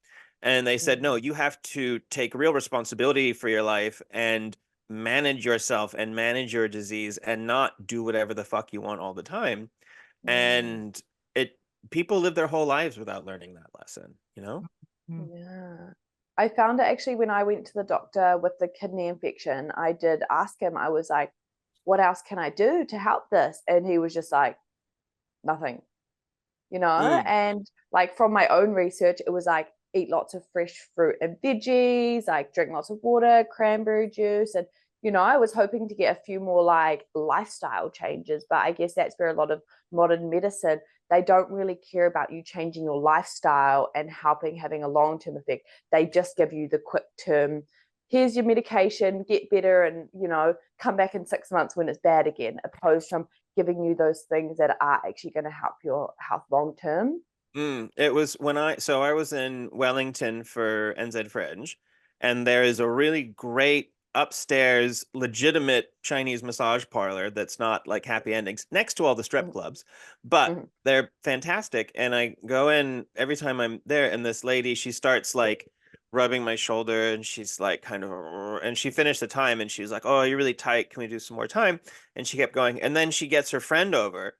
A: And they said, no, you have to take real responsibility for your life and manage yourself and manage your disease and not do whatever the fuck you want all the time. And people live their whole lives without learning that lesson,
C: Yeah. I found it actually when I went to the doctor with the kidney infection. I did ask him, I was like, what else can I do to help this? And he was just like, nothing, and like from my own research, it was like eat lots of fresh fruit and veggies, like drink lots of water, cranberry juice. And I was hoping to get a few more like lifestyle changes, but I guess that's where a lot of modern medicine, they don't really care about you changing your lifestyle and having a long-term effect. They just give you the quick term, here's your medication, get better, and come back in 6 months when it's bad again, opposed from giving you those things that are actually going to help your health long term.
A: It was when I was in Wellington for NZ Fringe, and there is a really great upstairs legitimate Chinese massage parlor that's not like happy endings next to all the strip clubs, but
C: Mhm.
A: they're fantastic. And I go in every time I'm there, and this lady, she starts like rubbing my shoulder, and she's like kind of, and she finished the time and she was like, oh, you're really tight, can we do some more time? And she kept going, and then she gets her friend over,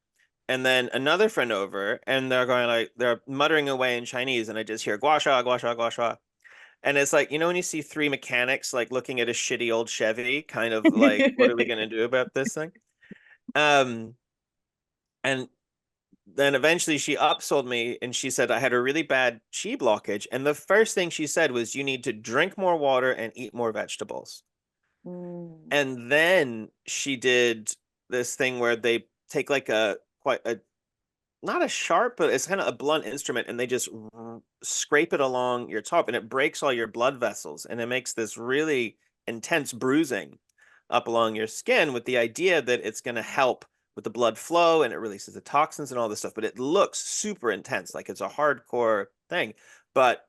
A: and then another friend over, and they're going like, they're muttering away in Chinese, and I just hear gua sha gua sha gua sha. And it's like, you know, when you see three mechanics like looking at a shitty old Chevy, kind of like, what are we gonna do about this thing? Um, and then eventually she upsold me, and she said I had a really bad chi blockage. And the first thing she said was, you need to drink more water and eat more vegetables.
C: Mm.
A: And then she did this thing where they take like a quite a not a sharp, but it's kind of a blunt instrument, and they just scrape it along your top, and it breaks all your blood vessels, and it makes this really intense bruising up along your skin, with the idea that it's going to help with the blood flow, and it releases the toxins and all this stuff. But it looks super intense, like it's a hardcore thing. But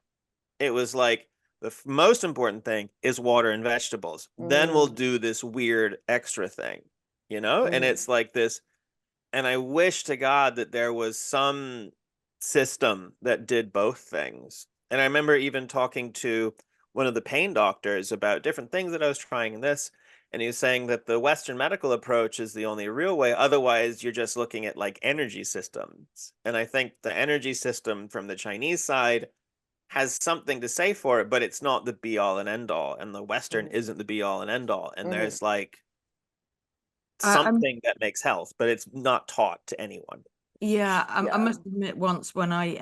A: it was like, the most important thing is water and vegetables. Then we'll
C: Mm.
A: do this weird extra thing, you know? And
C: Mhm.
A: it's like this, and I wish to God that there was some system that did both things. And I remember even talking to one of the pain doctors about different things that I was trying in this. And he was saying that the Western medical approach is the only real way. Otherwise, you're just looking at like energy systems. And I think the energy system from the Chinese side has something to say for it, but it's not the be all and end all. And the Western
C: Mhm.
A: isn't the be all and end all. And
C: Mhm.
A: there's like
B: I'm
A: something that makes health, but it's not taught to anyone.
B: Yeah, I
C: Yeah.
B: must admit, once when I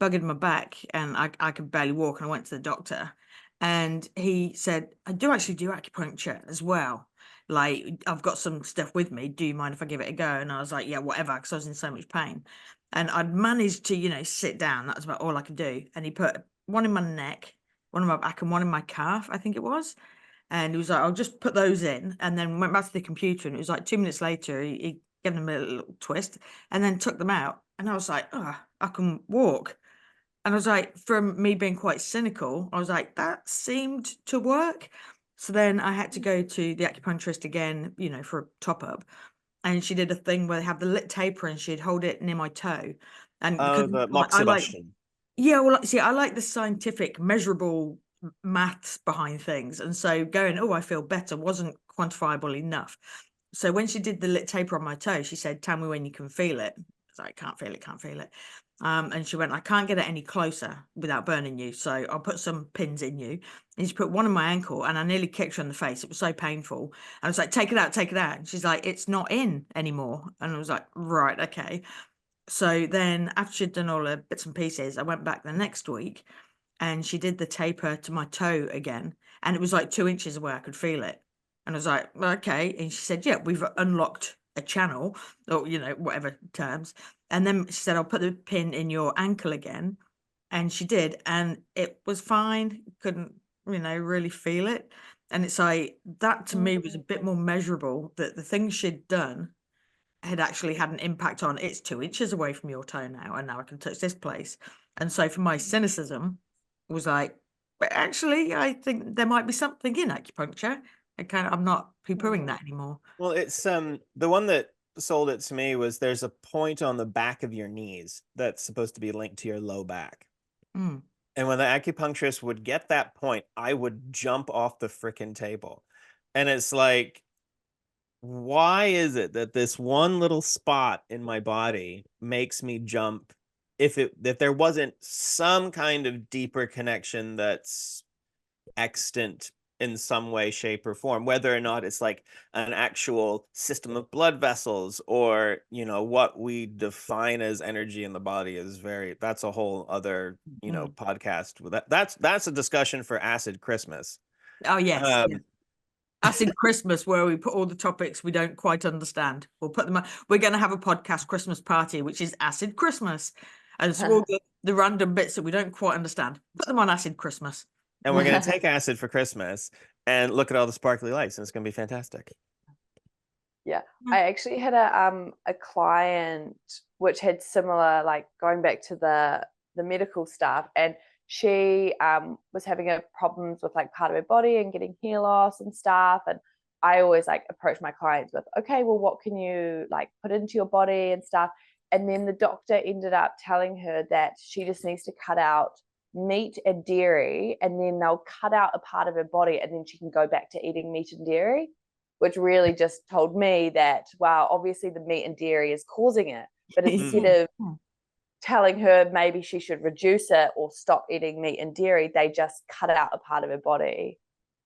B: buggered my back and I could barely walk, and I went to the doctor, and he said, I do actually do acupuncture as well. Like, I've got some stuff with me. Do you mind if I give it a go? And I was like, yeah, whatever, because I was in so much pain. And I'd managed to, sit down. That was about all I could do. And he put one in my neck, one in my back, and one in my calf, I think it was. And he was like, I'll just put those in. And then went back to the computer, and it was like 2 minutes later, he gave them a little twist and then took them out. And I was like, oh, I can walk. And I was like, from me being quite cynical, I was like, that seemed to work. So then I had to go to the acupuncturist again, for a top up. And she did a thing where they have the lit taper, and she'd hold it near my toe. And
A: Oh,
B: because
A: the
B: I like,
A: moxibustion.
B: yeah, well, see, I like the scientific, measurable maths behind things. And so going, oh, I feel better wasn't quantifiable enough. So when she did the lit taper on my toe, she said, tell me when you can feel it. I was like, can't feel it, can't feel it. And she went, I can't get it any closer without burning you. So I'll put some pins in you. And she put one in my ankle, and I nearly kicked her in the face. It was so painful. And I was like, take it out, take it out. And she's like, it's not in anymore. And I was like, right, okay. So then after she'd done all the bits and pieces, I went back the next week, and she did the taper to my toe again. And it was like 2 inches away. I could feel it. And I was like, well, okay. And she said, yeah, we've unlocked a channel, or, whatever terms. And then she said, I'll put the pin in your ankle again. And she did. And it was fine. Couldn't, really feel it. And it's like, that to me was a bit more measurable, that the things she'd done had actually had an impact on, it's 2 inches away from your toe now, and now I can touch this place. And so for my cynicism was like, but actually I think there might be something in acupuncture. I'm not poo-pooing that anymore.
A: Well, it's the one that sold it to me was, there's a point on the back of your knees that's supposed to be linked to your low back.
B: Mm.
A: And when the acupuncturist would get that point, I would jump off the freaking table. And it's like, why is it that this one little spot in my body makes me jump? If there wasn't some kind of deeper connection that's extant in some way, shape, or form, whether or not it's like an actual system of blood vessels, or what we define as energy in the body is that's a whole other
B: Mm.
A: podcast. That's a discussion for Acid Christmas.
B: Oh yes, yeah.
A: um
B: Acid Christmas, where we put all the topics we don't quite understand. We'll put them. We're going to have a podcast Christmas party, which is Acid Christmas, and so all the random bits that we don't quite understand, put them on Acid Christmas.
A: and we're going to take acid for Christmas and look at all the sparkly lights, and it's going to be fantastic.
C: Yeah, I actually had a client which had similar, like going back to the medical stuff, and she was having problems with like part of her body and getting hair loss and stuff. And I always like approach my clients with, okay, well, what can you like put into your body and stuff? And then the doctor ended up telling her that she just needs to cut out meat and dairy, and then they'll cut out a part of her body, and then she can go back to eating meat and dairy, which really just told me that, wow, obviously the meat and dairy is causing it. But instead of telling her maybe she should reduce it or stop eating meat and dairy, they just cut out a part of her body.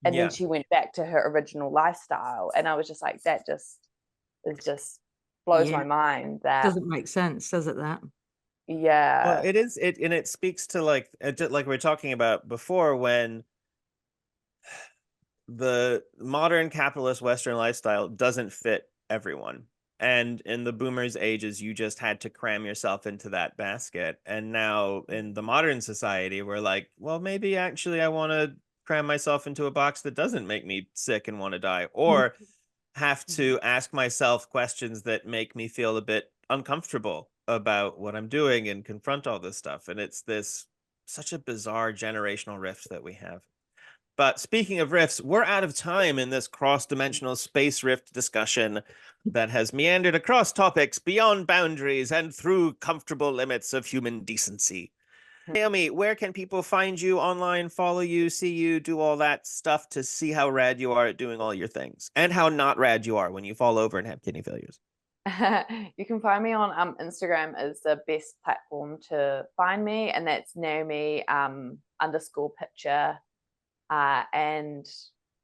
C: And then she went back to her original lifestyle. And I was just like, that just blows my mind. That
B: doesn't make sense, does it? That
A: well, it is and it speaks to like we were talking about before, when the modern capitalist Western lifestyle doesn't fit everyone. And in the boomers' ages, you just had to cram yourself into that basket. And now in the modern society, we're like, well, maybe actually I want to cram myself into a box that doesn't make me sick and want to die, or have to ask myself questions that make me feel a bit uncomfortable about what I'm doing and confront all this stuff. And it's such a bizarre generational rift that we have. But speaking of rifts, we're out of time in this cross-dimensional space rift discussion that has meandered across topics beyond boundaries and through comfortable limits of human decency. Naomi, where can people find you online, follow you, see you, do all that stuff to see how rad you are at doing all your things, and how not rad you are when you fall over and have kidney failures?
C: You can find me on Instagram is the best platform to find me, and that's Naomi _Pitcher. And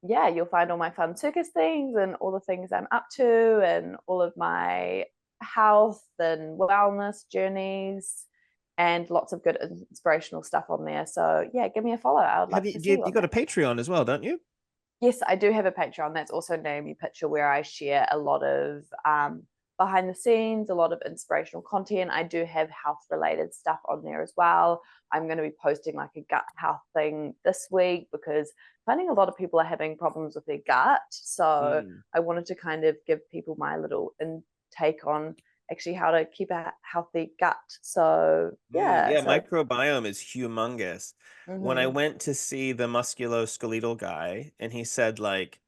C: yeah, you'll find all my fun circus things and all the things I'm up to, and all of my health and wellness journeys, and lots of good inspirational stuff on there. So yeah, give me a follow. I would love to see
A: you got a Patreon as well, don't you?
C: Yes, I do have a Patreon. That's also Naomi Pitcher, where I share a lot of behind the scenes, a lot of inspirational content. I do have health related stuff on there as well. I'm going to be posting like a gut health thing this week, because finding a lot of people are having problems with their gut. So I wanted to kind of give people my little intake on actually how to keep a healthy gut. So yeah.
A: Microbiome is humongous. When I went to see the musculoskeletal guy, and he said like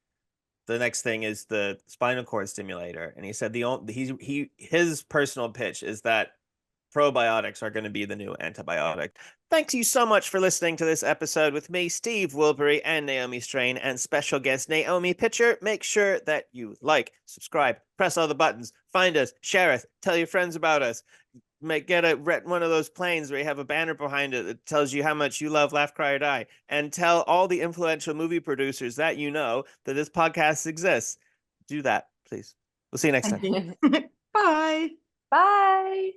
A: the next thing is the spinal cord stimulator, and he said his personal pitch is that probiotics are going to be the new antibiotic. Thanks you so much for listening to this episode with me, Steve Wilbury, and Naomi Strain, and special guest Naomi Pitcher. Make sure that you like, subscribe, press all the buttons, find us, share us, tell your friends about us. Get one of those planes where you have a banner behind it that tells you how much you love Laugh, Cry, or Die, and tell all the influential movie producers that you know that this podcast exists. Do that, please. We'll see you next time.
B: Bye.
C: Bye.